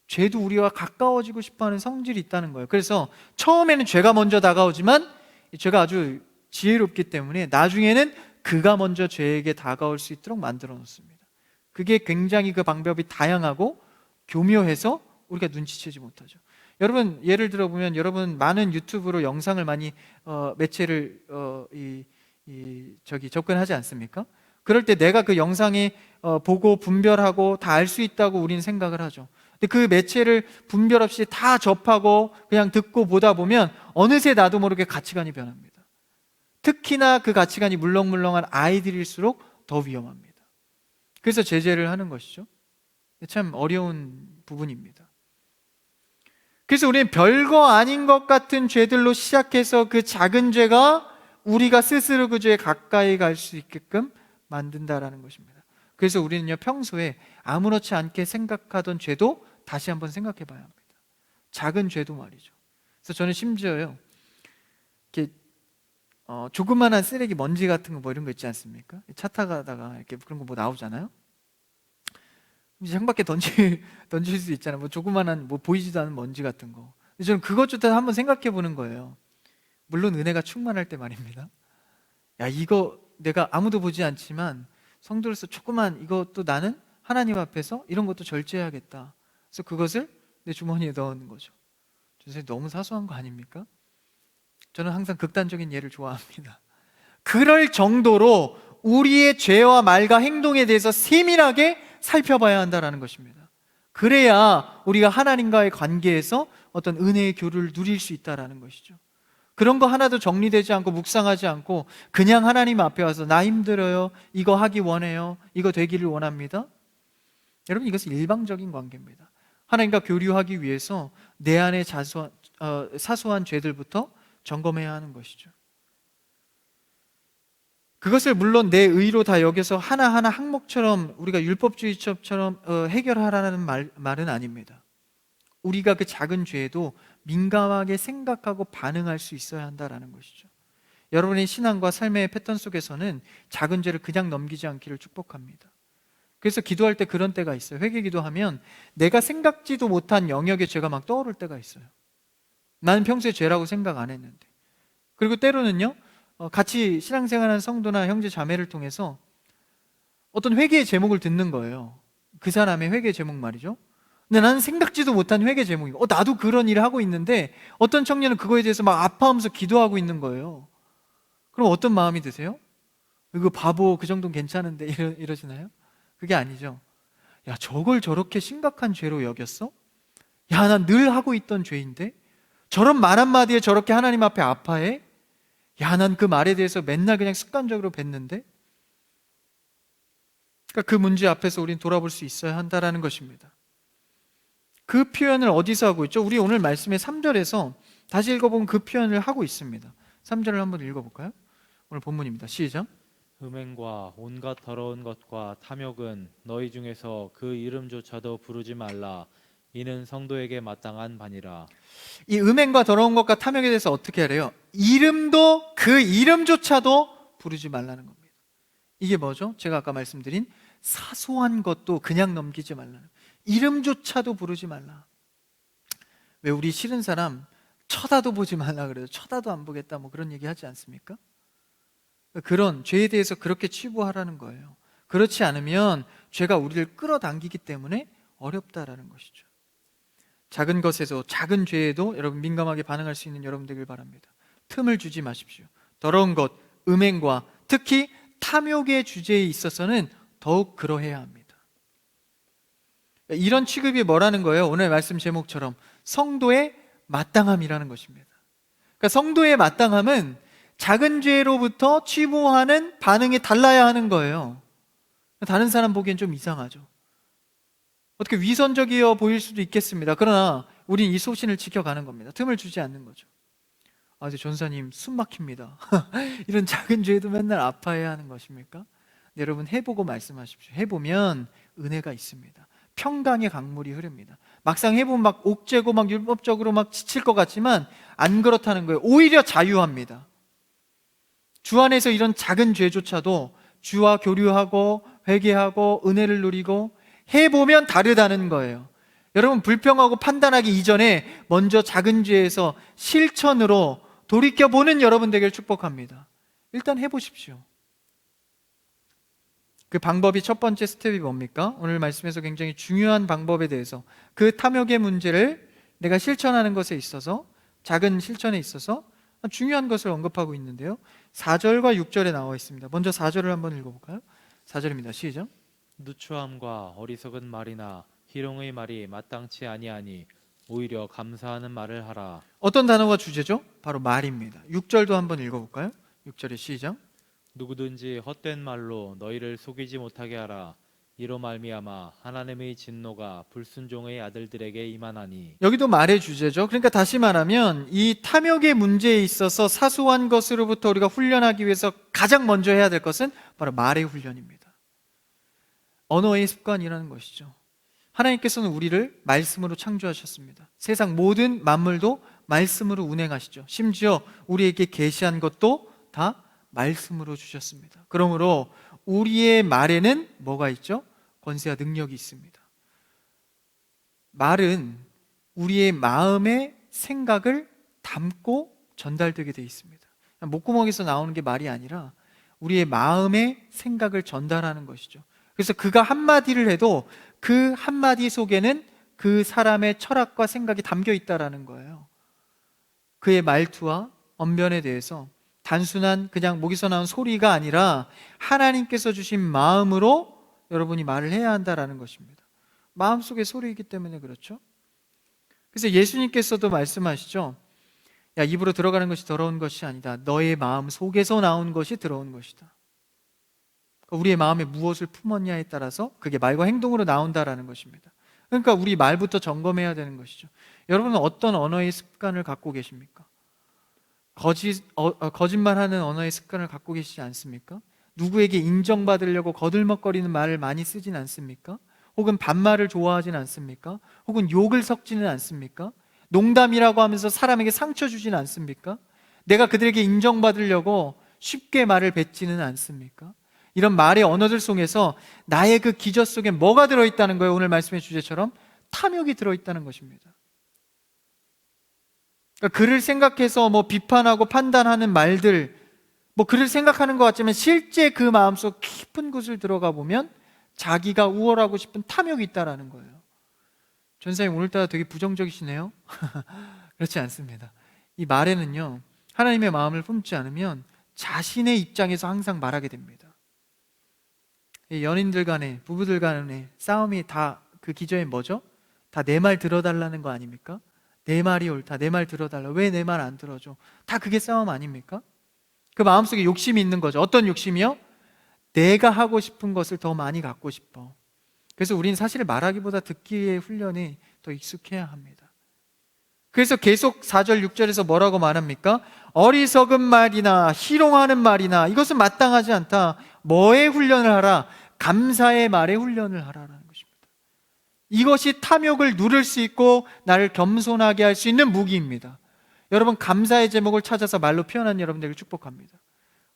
죄도 우리와 가까워지고 싶어 하는 성질이 있다는 거예요. 그래서 처음에는 죄가 먼저 다가오지만 이 죄가 아주 지혜롭기 때문에 나중에는 그가 먼저 죄에게 다가올 수 있도록 만들어 놓습니다. 그게 굉장히 그 방법이 다양하고 교묘해서 우리가 눈치채지 못하죠. 여러분, 예를 들어 보면 여러분 많은 유튜브로 영상을 많이 매체를 접근하지 않습니까? 그럴 때 내가 그 영상에 보고 분별하고 다 알 수 있다고 우리는 생각을 하죠. 근데 그 매체를 분별 없이 다 접하고 그냥 듣고 보다 보면 어느새 나도 모르게 가치관이 변합니다. 특히나 그 가치관이 물렁물렁한 아이들일수록 더 위험합니다. 그래서 제재를 하는 것이죠. 참 어려운 부분입니다. 그래서 우리는 별거 아닌 것 같은 죄들로 시작해서 그 작은 죄가 우리가 스스로 그 죄에 가까이 갈 수 있게끔 만든다라는 것입니다. 그래서 우리는요, 평소에 아무렇지 않게 생각하던 죄도 다시 한번 생각해 봐야 합니다. 작은 죄도 말이죠. 그래서 저는 심지어요, 이렇게 조그만한 쓰레기, 먼지 같은 거 뭐 이런 거 있지 않습니까? 차 타다가 이렇게 그런 거 뭐 나오잖아요. 이제 창밖에 던질 수 있잖아요. 뭐 조그만한 뭐 보이지도 않는 먼지 같은 거. 저는 그것조차 한번 생각해 보는 거예요. 물론 은혜가 충만할 때 말입니다. 야, 이거 내가 아무도 보지 않지만 성도로서 조그만 이것도 나는 하나님 앞에서 이런 것도 절제해야겠다. 그래서 그것을 내 주머니에 넣는 거죠. 선생님, 너무 사소한 거 아닙니까? 저는 항상 극단적인 예를 좋아합니다. 그럴 정도로 우리의 죄와 말과 행동에 대해서 세밀하게 살펴봐야 한다는 것입니다. 그래야 우리가 하나님과의 관계에서 어떤 은혜의 교류를 누릴 수 있다는 것이죠. 그런 거 하나도 정리되지 않고 묵상하지 않고 그냥 하나님 앞에 와서 나 힘들어요, 이거 하기 원해요, 이거 되기를 원합니다. 여러분, 이것은 일방적인 관계입니다. 하나님과 교류하기 위해서 내 안에 사소한 죄들부터 점검해야 하는 것이죠. 그것을 물론 내 의로 다 여겨서 하나하나 항목처럼 우리가 율법주의처럼 해결하라는 말은 아닙니다. 우리가 그 작은 죄에도 민감하게 생각하고 반응할 수 있어야 한다는 것이죠. 여러분의 신앙과 삶의 패턴 속에서는 작은 죄를 그냥 넘기지 않기를 축복합니다. 그래서 기도할 때 그런 때가 있어요. 회개 기도하면 내가 생각지도 못한 영역의 죄가 막 떠오를 때가 있어요. 나는 평소에 죄라고 생각 안 했는데. 그리고 때로는요, 같이 신앙생활하는 성도나 형제 자매를 통해서 어떤 회개의 제목을 듣는 거예요. 그 사람의 회개의 제목 말이죠. 근데 나는 생각지도 못한 회개 제목이고, 나도 그런 일을 하고 있는데 어떤 청년은 그거에 대해서 막 아파하면서 기도하고 있는 거예요. 그럼 어떤 마음이 드세요? 이거 바보, 그 정도는 괜찮은데 이러시나요? 그게 아니죠. 야, 저걸 저렇게 심각한 죄로 여겼어? 야, 난 늘 하고 있던 죄인데 저런 말 한마디에 저렇게 하나님 앞에 아파해? 야, 난 그 말에 대해서 맨날 그냥 습관적으로 뱉는데? 그러니까 그 문제 앞에서 우린 돌아볼 수 있어야 한다는 것입니다. 그 표현을 어디서 하고 있죠? 우리 오늘 말씀의 3절에서 다시 읽어보면 그 표현을 하고 있습니다. 3절을 한번 읽어볼까요? 오늘 본문입니다. 시작. 음행과 온갖 더러운 것과 탐욕은 너희 중에서 그 이름조차도 부르지 말라. 이는 성도에게 마땅한 바니라. 이 음행과 더러운 것과 탐욕에 대해서 어떻게 하래요? 이름도 그 이름조차도 부르지 말라는 겁니다. 이게 뭐죠? 제가 아까 말씀드린 사소한 것도 그냥 넘기지 말라는, 이름조차도 부르지 말라. 왜 우리 싫은 사람 쳐다도 보지 말라 그래요. 쳐다도 안 보겠다 뭐 그런 얘기 하지 않습니까? 그런 죄에 대해서 그렇게 치부하라는 거예요. 그렇지 않으면 죄가 우리를 끌어당기기 때문에 어렵다라는 것이죠. 작은 것에도, 작은 죄에도 여러분 민감하게 반응할 수 있는 여러분 되길 바랍니다. 틈을 주지 마십시오. 더러운 것, 음행과 특히 탐욕의 주제에 있어서는 더욱 그러해야 합니다. 이런 취급이 뭐라는 거예요? 오늘 말씀 제목처럼 성도의 마땅함이라는 것입니다. 그러니까 성도의 마땅함은 작은 죄로부터 치부하는 반응이 달라야 하는 거예요. 다른 사람 보기엔 좀 이상하죠. 어떻게 위선적이어 보일 수도 있겠습니다. 그러나 우린 이 소신을 지켜가는 겁니다. 틈을 주지 않는 거죠. 이제 전사님 숨 막힙니다. 이런 작은 죄도 맨날 아파해야 하는 것입니까? 여러분 해보고 말씀하십시오. 해보면 은혜가 있습니다. 평강의 강물이 흐릅니다. 막상 해보면 막 옥죄고 막 율법적으로 막 지칠 것 같지만 안 그렇다는 거예요. 오히려 자유합니다. 주 안에서 이런 작은 죄조차도 주와 교류하고 회개하고 은혜를 누리고 해보면 다르다는 거예요. 여러분 불평하고 판단하기 이전에 먼저 작은 죄에서 실천으로 돌이켜보는 여러분 되길 축복합니다. 일단 해보십시오. 그 방법이 첫 번째 스텝이 뭡니까? 오늘 말씀에서 굉장히 중요한 방법에 대해서, 그 탐욕의 문제를 내가 실천하는 것에 있어서, 작은 실천에 있어서 중요한 것을 언급하고 있는데요, 4절과 6절에 나와 있습니다. 먼저 4절을 한번 읽어볼까요? 4절입니다. 시작. 누추함과 어리석은 말이나 희롱의 말이 마땅치 아니하니 오히려 감사하는 말을 하라. 어떤 단어가 주제죠? 바로 말입니다. 6절도 한번 읽어볼까요? 6절의 시작. 누구든지 헛된 말로 너희를 속이지 못하게 하라. 이로 말미암아 하나님의 진노가 불순종의 아들들에게 임하나니. 여기도 말의 주제죠. 그러니까 다시 말하면 이 탐욕의 문제에 있어서 사소한 것으로부터 우리가 훈련하기 위해서 가장 먼저 해야 될 것은 바로 말의 훈련입니다. 언어의 습관이라는 것이죠. 하나님께서는 우리를 말씀으로 창조하셨습니다. 세상 모든 만물도 말씀으로 운행하시죠. 심지어 우리에게 계시한 것도 다 말씀으로 주셨습니다. 그러므로 우리의 말에는 뭐가 있죠? 권세와 능력이 있습니다. 말은 우리의 마음의 생각을 담고 전달되게 되어 있습니다. 목구멍에서 나오는 게 말이 아니라 우리의 마음의 생각을 전달하는 것이죠. 그래서 그가 한마디를 해도 그 한마디 속에는 그 사람의 철학과 생각이 담겨 있다라는 거예요. 그의 말투와 언변에 대해서 단순한 그냥 목에서 나온 소리가 아니라 하나님께서 주신 마음으로 여러분이 말을 해야 한다라는 것입니다. 마음속의 소리이기 때문에 그렇죠. 그래서 예수님께서도 말씀하시죠. 야, 입으로 들어가는 것이 더러운 것이 아니다. 너의 마음 속에서 나온 것이 더러운 것이다. 우리의 마음에 무엇을 품었냐에 따라서 그게 말과 행동으로 나온다라는 것입니다. 그러니까 우리 말부터 점검해야 되는 것이죠. 여러분은 어떤 언어의 습관을 갖고 계십니까? 거짓말하는 언어의 습관을 갖고 계시지 않습니까? 누구에게 인정받으려고 거들먹거리는 말을 많이 쓰진 않습니까? 혹은 반말을 좋아하진 않습니까? 혹은 욕을 섞지는 않습니까? 농담이라고 하면서 사람에게 상처 주지는 않습니까? 내가 그들에게 인정받으려고 쉽게 말을 뱉지는 않습니까? 이런 말의 언어들 속에서 나의 그 기저 속에 뭐가 들어있다는 거예요? 오늘 말씀의 주제처럼 탐욕이 들어있다는 것입니다. 그러니까 그를 생각해서 비판하고 판단하는 말들, 그를 생각하는 것 같지만 실제 그 마음속 깊은 곳을 들어가 보면 자기가 우월하고 싶은 탐욕이 있다라는 거예요. 전사님 오늘따라 되게 부정적이시네요. 그렇지 않습니다. 이 말에는요, 하나님의 마음을 품지 않으면 자신의 입장에서 항상 말하게 됩니다. 이 연인들 간에, 부부들 간에 싸움이 다 그 기저에 뭐죠? 다 내 말 들어달라는 거 아닙니까? 내 말이 옳다, 내 말 들어달라, 왜 내 말 안 들어줘? 다 그게 싸움 아닙니까? 그 마음속에 욕심이 있는 거죠. 어떤 욕심이요? 내가 하고 싶은 것을 더 많이 갖고 싶어. 그래서 우리는 사실 말하기보다 듣기의 훈련이 더 익숙해야 합니다. 그래서 계속 4절, 6절에서 뭐라고 말합니까? 어리석은 말이나 희롱하는 말이나 이것은 마땅하지 않다. 뭐의 훈련을 하라? 감사의 말의 훈련을 하라라는 것입니다. 이것이 탐욕을 누를 수 있고 나를 겸손하게 할 수 있는 무기입니다. 여러분, 감사의 제목을 찾아서 말로 표현한 여러분들을 축복합니다.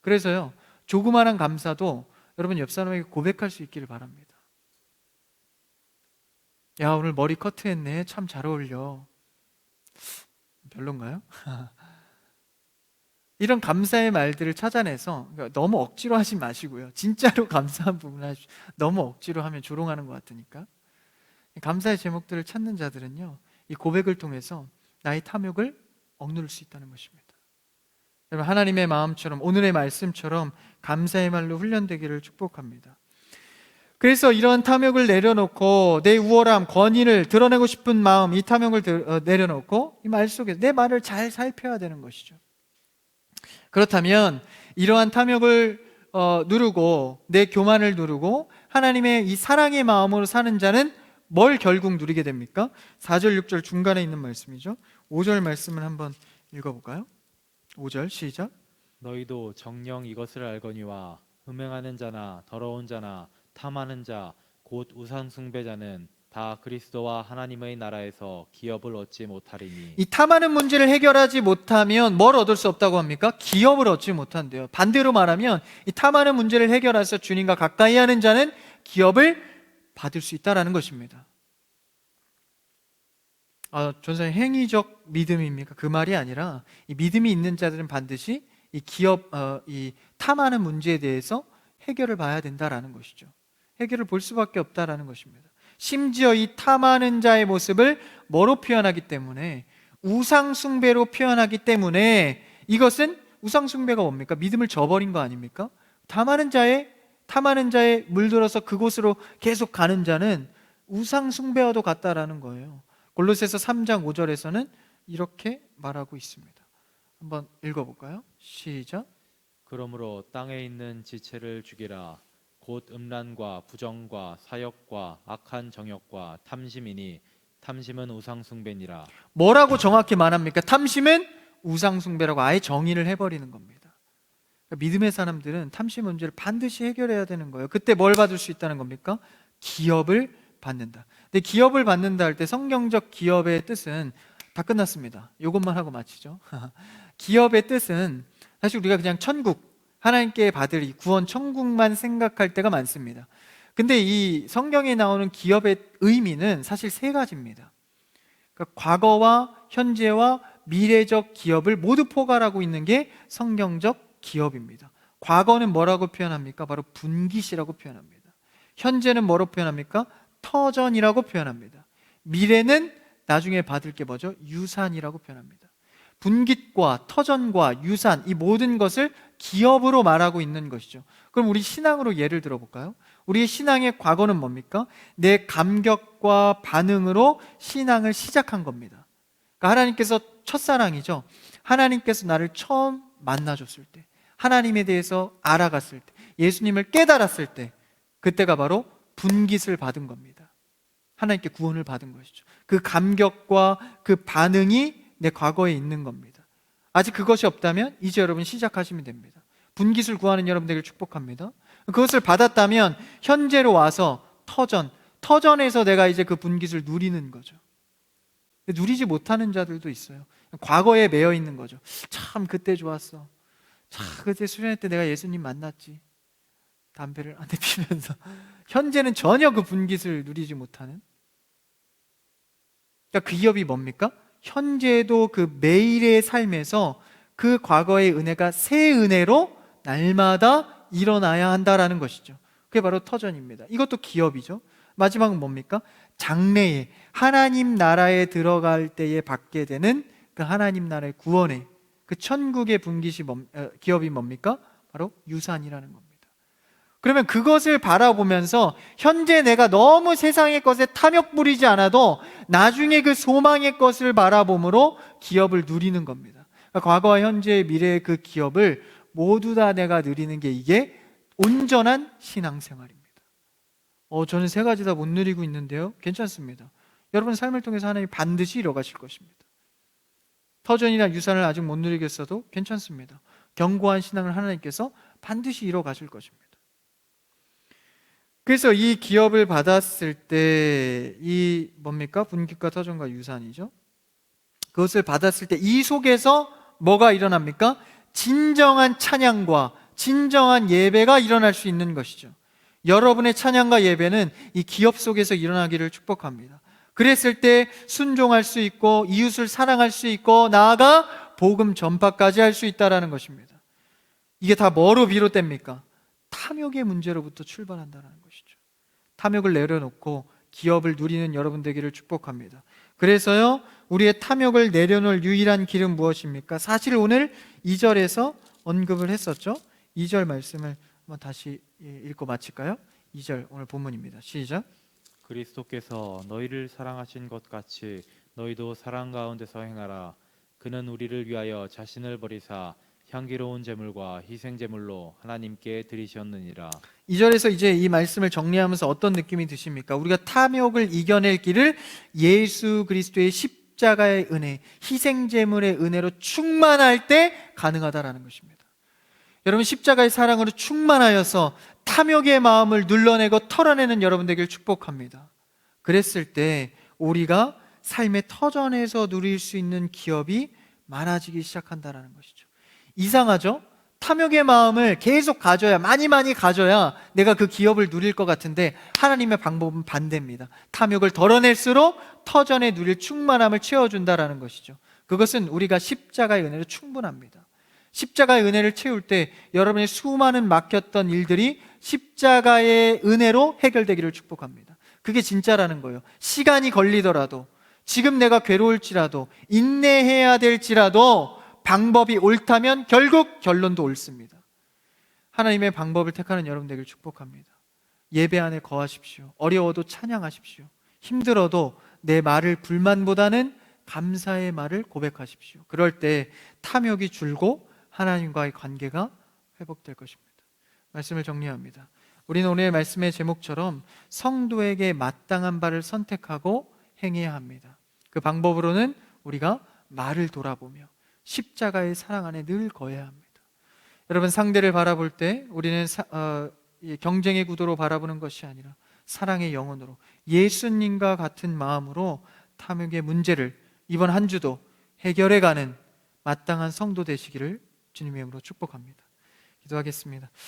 그래서요, 조그마한 감사도 여러분 옆 사람에게 고백할 수 있기를 바랍니다. 야, 오늘 머리 커트했네. 참 잘 어울려. 별론가요? 이런 감사의 말들을 찾아내서, 너무 억지로 하지 마시고요. 진짜로 감사한 부분을 하십시오. 너무 억지로 하면 조롱하는 것 같으니까. 감사의 제목들을 찾는 자들은요, 이 고백을 통해서 나의 탐욕을 억누를 수 있다는 것입니다. 여러분, 하나님의 마음처럼 오늘의 말씀처럼 감사의 말로 훈련되기를 축복합니다. 그래서 이런 탐욕을 내려놓고 내 우월함, 권위를 드러내고 싶은 마음, 이 탐욕을 내려놓고 이 말 속에 내 말을 잘 살펴야 되는 것이죠. 그렇다면 이러한 탐욕을 누르고 내 교만을 누르고 하나님의 이 사랑의 마음으로 사는 자는 뭘 결국 누리게 됩니까? 4절, 6절 중간에 있는 말씀이죠. 5절 말씀을 한번 읽어볼까요? 5절 시작. 너희도 정녕 이것을 알거니와 음행하는 자나 더러운 자나 탐하는 자 곧 우상 숭배자는 다 그리스도와 하나님의 나라에서 기업을 얻지 못하리니. 이 탐하는 문제를 해결하지 못하면 뭘 얻을 수 없다고 합니까? 기업을 얻지 못한대요. 반대로 말하면 이 탐하는 문제를 해결해서 주님과 가까이 하는 자는 기업을 받을 수 있다라는 것입니다. 전사님, 행위적 믿음입니까? 그 말이 아니라 이 믿음이 있는 자들은 반드시 이 이 탐하는 문제에 대해서 해결을 봐야 된다라는 것이죠. 해결을 볼 수밖에 없다라는 것입니다. 심지어 이 탐하는 자의 모습을 뭐로 표현하기 때문에? 우상숭배로 표현하기 때문에 이것은 우상숭배가 뭡니까? 믿음을 저버린 거 아닙니까? 탐하는 자에 물들어서 그곳으로 계속 가는 자는 우상숭배와도 같다라는 거예요. 골로새서 3장 5절에서는 이렇게 말하고 있습니다. 한번 읽어볼까요? 시작. 그러므로 땅에 있는 지체를 죽이라. 곧 음란과 부정과 사역과 악한 정욕과 탐심이니 탐심은 우상숭배니라. 뭐라고 정확히 말합니까? 탐심은 우상숭배라고 아예 정의를 해버리는 겁니다. 그러니까 믿음의 사람들은 탐심 문제를 반드시 해결해야 되는 거예요. 그때 뭘 받을 수 있다는 겁니까? 기업을 받는다. 근데 기업을 받는다 할 때 성경적 기업의 뜻은 다 끝났습니다. 이것만 하고 마치죠. 기업의 뜻은 사실 우리가 그냥 천국, 하나님께 받을 이 구원 천국만 생각할 때가 많습니다. 근데 이 성경에 나오는 기업의 의미는 사실 세 가지입니다. 그러니까 과거와 현재와 미래적 기업을 모두 포괄하고 있는 게 성경적 기업입니다. 과거는 뭐라고 표현합니까? 바로 분깃이라고 표현합니다. 현재는 뭐로 표현합니까? 터전이라고 표현합니다. 미래는 나중에 받을 게 뭐죠? 유산이라고 표현합니다. 분깃과 터전과 유산, 이 모든 것을 기업으로 말하고 있는 것이죠. 그럼 우리 신앙으로 예를 들어볼까요? 우리의 신앙의 과거는 뭡니까? 내 감격과 반응으로 신앙을 시작한 겁니다. 그러니까 하나님께서 첫사랑이죠. 하나님께서 나를 처음 만나줬을 때, 하나님에 대해서 알아갔을 때, 예수님을 깨달았을 때, 그때가 바로 분깃을 받은 겁니다. 하나님께 구원을 받은 것이죠. 그 감격과 그 반응이 내 과거에 있는 겁니다. 아직 그것이 없다면 이제 여러분 시작하시면 됩니다. 분깃을 구하는 여러분들을 축복합니다. 그것을 받았다면 현재로 와서 터전에서 내가 이제 그 분깃을 누리는 거죠. 누리지 못하는 자들도 있어요. 과거에 매여 있는 거죠. 참 그때 좋았어. 참 그때 수련회 때 내가 예수님 만났지. 담배를 안 피면서 현재는 전혀 그 분깃을 누리지 못하는. 그러니까 그 기업이 뭡니까? 현재도 그 매일의 삶에서 그 과거의 은혜가 새 은혜로 날마다 일어나야 한다라는 것이죠. 그게 바로 터전입니다. 이것도 기업이죠. 마지막은 뭡니까? 장래에 하나님 나라에 들어갈 때에 받게 되는 그 하나님 나라의 구원의 그 천국의 분깃이 기업이 뭡니까? 바로 유산이라는 겁니다. 그러면 그것을 바라보면서 현재 내가 너무 세상의 것에 탐욕 부리지 않아도 나중에 그 소망의 것을 바라봄으로 기업을 누리는 겁니다. 그러니까 과거와 현재의 미래의 그 기업을 모두 다 내가 누리는 게 이게 온전한 신앙생활입니다. 저는 세 가지 다 못 누리고 있는데요. 괜찮습니다. 여러분 삶을 통해서 하나님이 반드시 이뤄가실 것입니다. 터전이나 유산을 아직 못 누리겠어도 괜찮습니다. 견고한 신앙을 하나님께서 반드시 이뤄가실 것입니다. 그래서 이 기업을 받았을 때 이 뭡니까? 분깃과 터전과 유산이죠. 그것을 받았을 때 이 속에서 뭐가 일어납니까? 진정한 찬양과 진정한 예배가 일어날 수 있는 것이죠. 여러분의 찬양과 예배는 이 기업 속에서 일어나기를 축복합니다. 그랬을 때 순종할 수 있고 이웃을 사랑할 수 있고 나아가 복음 전파까지 할 수 있다는 것입니다. 이게 다 뭐로 비롯됩니까? 탐욕의 문제로부터 출발한다는 것이죠. 탐욕을 내려놓고 기업을 누리는 여러분 되기를 축복합니다. 그래서요, 우리의 탐욕을 내려놓을 유일한 길은 무엇입니까? 사실 오늘 2절에서 언급을 했었죠. 2절 말씀을 한번 다시 읽고 마칠까요? 2절 오늘 본문입니다. 시작. 그리스도께서 너희를 사랑하신 것 같이 너희도 사랑 가운데서 행하라. 그는 우리를 위하여 자신을 버리사 향기로운 제물과 희생 제물로 하나님께 드리셨느니라. 2절에서 이제 이 말씀을 정리하면서 어떤 느낌이 드십니까? 우리가 탐욕을 이겨낼 길을 예수 그리스도의 십자가의 은혜, 희생 제물의 은혜로 충만할 때 가능하다라는 것입니다. 여러분 십자가의 사랑으로 충만하여서 탐욕의 마음을 눌러내고 털어내는 여러분 되길 축복합니다. 그랬을 때 우리가 삶의 터전에서 누릴 수 있는 기업이 많아지기 시작한다는 것이죠. 이상하죠? 탐욕의 마음을 계속 가져야, 많이 가져야 내가 그 기업을 누릴 것 같은데 하나님의 방법은 반대입니다. 탐욕을 덜어낼수록 터전에 누릴 충만함을 채워준다는 것이죠. 그것은 우리가 십자가의 은혜로 충분합니다. 십자가의 은혜를 채울 때 여러분의 수많은 막혔던 일들이 십자가의 은혜로 해결되기를 축복합니다. 그게 진짜라는 거예요. 시간이 걸리더라도, 지금 내가 괴로울지라도, 인내해야 될지라도 방법이 옳다면 결국 결론도 옳습니다. 하나님의 방법을 택하는 여러분 되길 축복합니다. 예배 안에 거하십시오. 어려워도 찬양하십시오. 힘들어도 내 말을 불만보다는 감사의 말을 고백하십시오. 그럴 때 탐욕이 줄고 하나님과의 관계가 회복될 것입니다. 말씀을 정리합니다. 우리는 오늘 말씀의 제목처럼 성도에게 마땅한 바를 선택하고 행해야 합니다. 그 방법으로는 우리가 말을 돌아보며 십자가의 사랑 안에 늘 거해야 합니다. 여러분 상대를 바라볼 때 우리는 경쟁의 구도로 바라보는 것이 아니라 사랑의 영혼으로 예수님과 같은 마음으로 탐욕의 문제를 이번 한 주도 해결해가는 마땅한 성도 되시기를 주님의 이름으로 축복합니다. 기도하겠습니다.